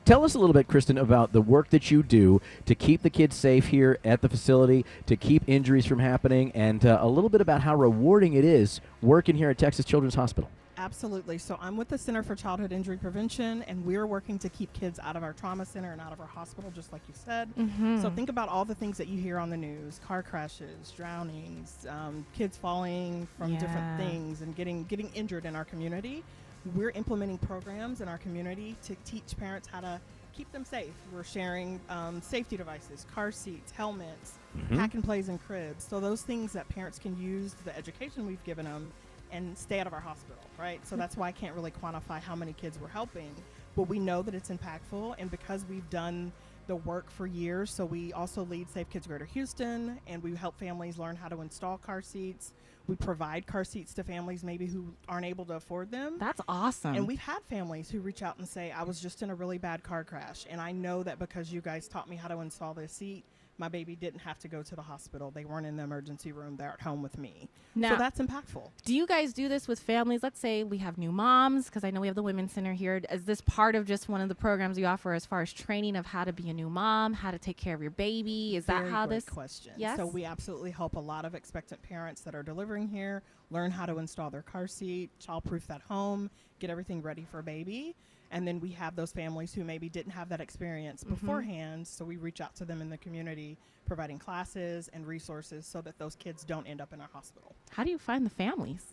Tell us a little bit, Kristen, about the work that you do to keep the kids safe here at the facility, to keep injuries from happening, and a little bit about how rewarding it is working here at Texas Children's Hospital. Absolutely. So I'm with the Center for Childhood Injury Prevention, and we're working to keep kids out of our trauma center and out of our hospital, just like you said. So think about all the things that you hear on the news: car crashes, drownings, kids falling from different things and getting injured in our community. We're implementing programs in our community to teach parents how to keep them safe. We're sharing safety devices, car seats, helmets, pack and plays, and cribs. So those things that parents can use the education we've given them and stay out of our hospital, right? So that's why I can't really quantify how many kids we're helping, but we know that it's impactful, and because we've done the work for years, so we also lead Safe Kids Greater Houston, and we help families learn how to install car seats. We provide car seats to families maybe who aren't able to afford them. That's awesome. And we've had families who reach out and say, I was just in a really bad car crash, and I know that because you guys taught me how to install this seat, my baby didn't have to go to the hospital. They weren't in the emergency room. They're at home with me. Now, so that's impactful. Do you guys do this with families? Let's say we have new moms, because I know we have the Women's Center here. Is this part of just one of the programs you offer as far as training of how to be a new mom, how to take care of your baby? Is that how this? Question. Yes. So we absolutely help a lot of expectant parents that are delivering here learn how to install their car seat, childproof that home, get everything ready for baby. And then we have those families who maybe didn't have that experience beforehand, so we reach out to them in the community, providing classes and resources so that those kids don't end up in our hospital. How do you find the families?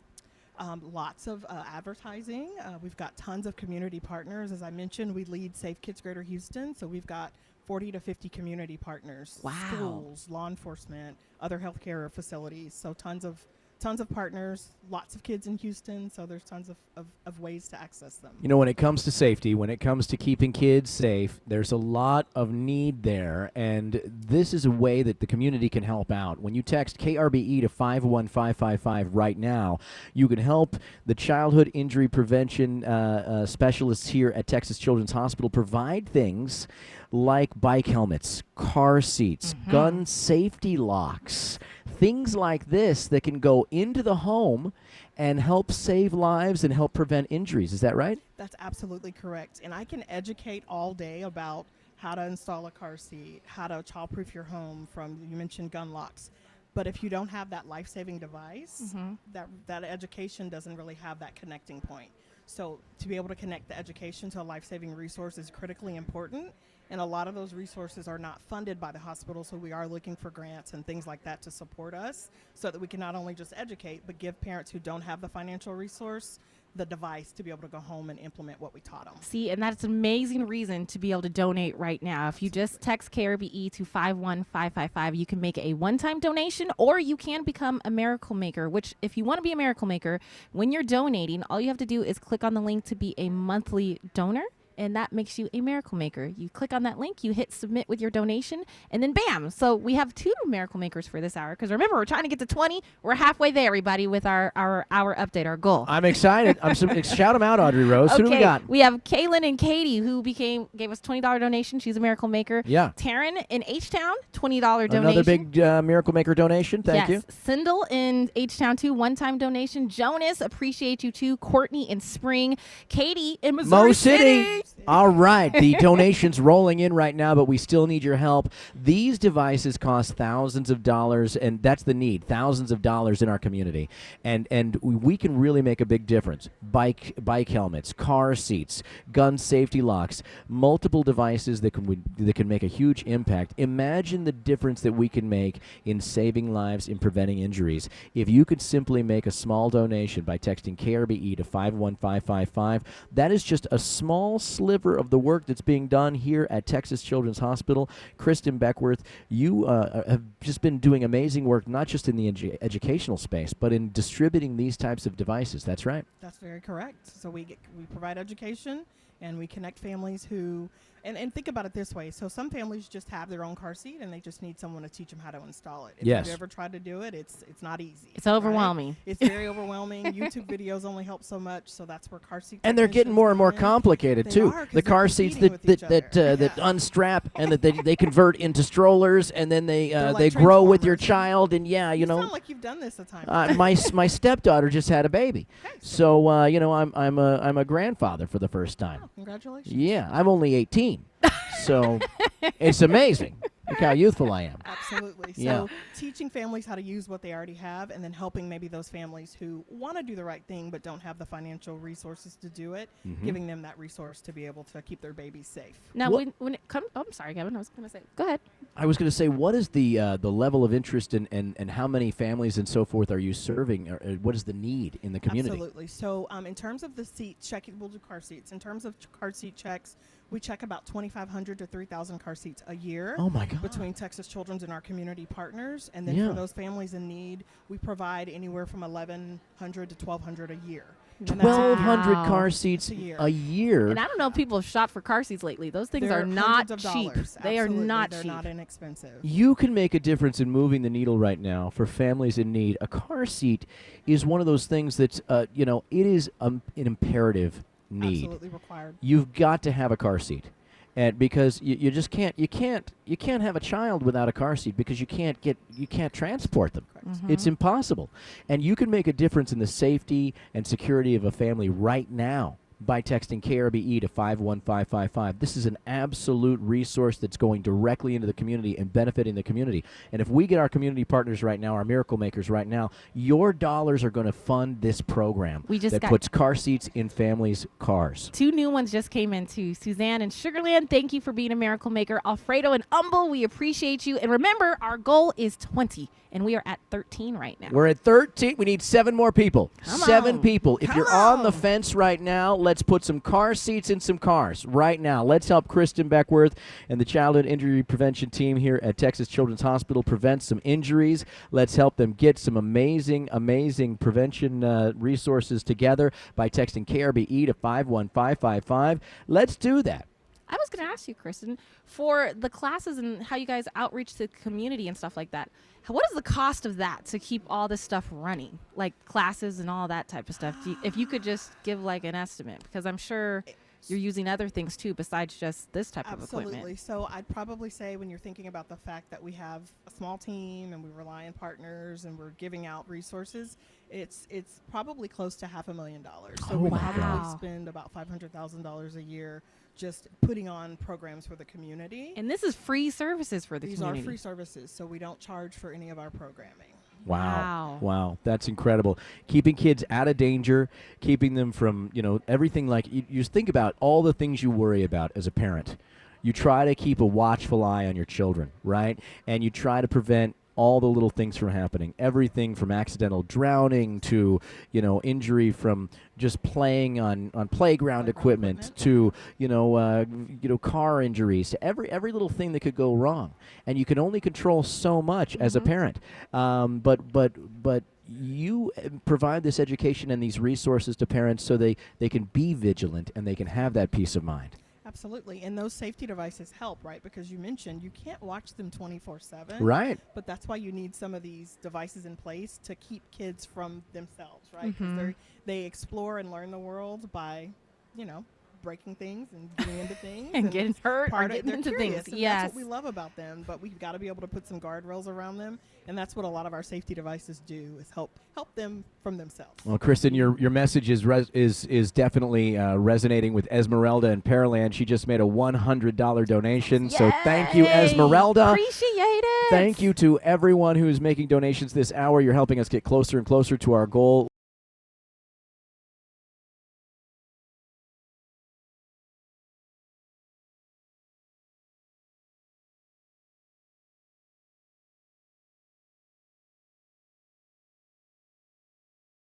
Lots of advertising. We've got tons of community partners. As I mentioned, we lead Safe Kids Greater Houston, so we've got 40 to 50 community partners, schools, law enforcement, other healthcare facilities, so tons of partners, lots of kids in Houston, so there's tons of ways to access them. You know, when it comes to safety, when it comes to keeping kids safe, there's a lot of need there, and this is a way that the community can help out. When you text KRBE to 51555 right now, you can help the childhood injury prevention specialists here at Texas Children's Hospital provide things like bike helmets, car seats, gun safety locks, things like this that can go into the home and help save lives and help prevent injuries. Is that right? That's absolutely correct. And I can educate all day about how to install a car seat, how to childproof your home from, you mentioned gun locks. But if you don't have that life-saving device, that education doesn't really have that connecting point. So to be able to connect the education to a life-saving resource is critically important. And a lot of those resources are not funded by the hospital, so we are looking for grants and things like that to support us so that we can not only just educate, but give parents who don't have the financial resource the device to be able to go home and implement what we taught them. See, and that's an amazing reason to be able to donate right now. If you just text KRBE to 51555, you can make a one-time donation, or you can become a miracle maker, which if you want to be a miracle maker, when you're donating, all you have to do is click on the link to be a monthly donor, and that makes you a miracle maker. You click on that link, you hit submit with your donation, and then bam. So we have 2 miracle makers for this hour, because remember, we're trying to get to 20. We're halfway there, everybody, with our hour update, our goal. I'm excited. Shout them out, Audrey Rose. Okay, Who do we got? we have Kaylin and Katie, who gave us $20 donation. She's a miracle maker. Yeah. Taryn in H-Town, $20 donation. Another big miracle maker donation. Thank you. Sindel in H-Town, too, one-time donation. Jonas, appreciate you, too. Courtney in Spring. Katie in Missouri City. All right. The donations rolling in right now, but we still need your help. These devices cost thousands of dollars, and that's the need, thousands of dollars in our community. And we can really make a big difference. Bike helmets, car seats, gun safety locks, multiple devices that can make a huge impact. Imagine the difference that we can make in saving lives, in preventing injuries. If you could simply make a small donation by texting KRBE to 51555, that is just a small sliver of the work that's being done here at Texas Children's Hospital. Kristen Beckworth, you have just been doing amazing work, not just in the educational space, but in distributing these types of devices. That's right. That's very correct. So we provide education, and we connect families who, and think about it this way. So some families just have their own car seat, and they just need someone to teach them how to install it. If Yes. you've ever tried to do it, it's not easy. It's overwhelming. Right? It's very overwhelming. YouTube videos only help so much, so that's where car seats. And they're getting more and more complicated, They too. are, 'cause The car they're seats competing with each other. that unstrap and that they convert into strollers, and then they like grow with your Transformers. child. And You sound like you've done this a time. my stepdaughter just had a baby, so I'm a grandfather for the first time. Oh, congratulations. Yeah, I'm only 18, so it's amazing. Look how youthful I am. Absolutely. So Yeah. teaching families how to use what they already have, and then helping maybe those families who want to do the right thing but don't have the financial resources to do it, giving them that resource to be able to keep their babies safe. Now, What- when it comes, I'm sorry, Kevin. I was going to say, go ahead. I was going to say, what is the level of interest and how many families and so forth are you serving? Or what is the need in the community? Absolutely. So in terms of the seat checking, we'll do car seats. In terms of car seat checks, we check about 2,500 to 3,000 car seats a year. Oh my God! Between Texas Children's and our community partners, and then Yeah. for those families in need, we provide anywhere from 1,100 to 1,200 a year. And that's 1,200 Wow. car seats a year. a year. And I don't know if people have shopped for car seats lately. Those things They're are not hundreds of cheap. dollars. They are Absolutely. not They're cheap. not inexpensive. You can make a difference in moving the needle right now for families in need. A car seat is one of those things that's, it is an imperative need. Absolutely required. You've got to have a car seat, and because you just can't have a child without a car seat because you can't transport them. Correct. It's impossible, and you can make a difference in the safety and security of a family right now by texting KRBE to 51555. This is an absolute resource that's going directly into the community and benefiting the community. And if we get our community partners right now, our miracle makers right now, your dollars are going to fund this program We just that got- puts car seats in families' cars. 2 new ones just came in too. Suzanne and Sugarland, thank you for being a miracle maker. Alfredo and Humble, we appreciate you. And remember, our goal is 20, and we are at 13 right now. We're at 13. We need 7 more people. Come 7 on. people. If Come you're on the on. fence right now, let's put some car seats in some cars right now. Let's help Kristen Beckworth and the Childhood Injury Prevention team here at Texas Children's Hospital prevent some injuries. Let's help them get some amazing prevention resources together by texting KRBE to 51555. Let's do that. I was going to ask you, Kristen, for the classes and how you guys outreach to the community and stuff like that. What is the cost of that to keep all this stuff running, like classes and all that type of stuff? If you could just give like an estimate, because I'm sure you're using other things too besides just this type of Absolutely. equipment. So I'd probably say when you're thinking about the fact that we have a small team and we rely on partners and we're giving out resources, it's probably close to $500,000. So Oh we my probably God. spend about $500,000 a year just putting on programs for the community. And this is free services for the These community. are free services, so we don't charge for any of our programming. Wow. That's incredible. Keeping kids out of danger, keeping them from, everything like you think about all the things you worry about as a parent. You try to keep a watchful eye on your children, right? And you try to prevent all the little things from happening. Everything from accidental drowning to, injury from just playing on playground equipment to, car injuries to every little thing that could go wrong. And you can only control so much as a parent. But you provide this education and these resources to parents so they can be vigilant and they can have that peace of mind. Absolutely. And those safety devices help, right? Because you mentioned you can't watch them 24/7. Right. But that's why you need some of these devices in place to keep kids from themselves, right? Because they explore and learn the world by, breaking things and getting into things. and getting hurt or part of- getting they're into curious, things. and Yes. that's what we love about them. But we've got to be able to put some guardrails around them. And that's what a lot of our safety devices do is help them from themselves. Well, Kristen, your message is definitely resonating with Esmeralda in Pearland. She just made a $100 donation. So thank you, Yay! Esmeralda. Appreciate it. Thank you to everyone who is making donations this hour. You're helping us get closer and closer to our goal.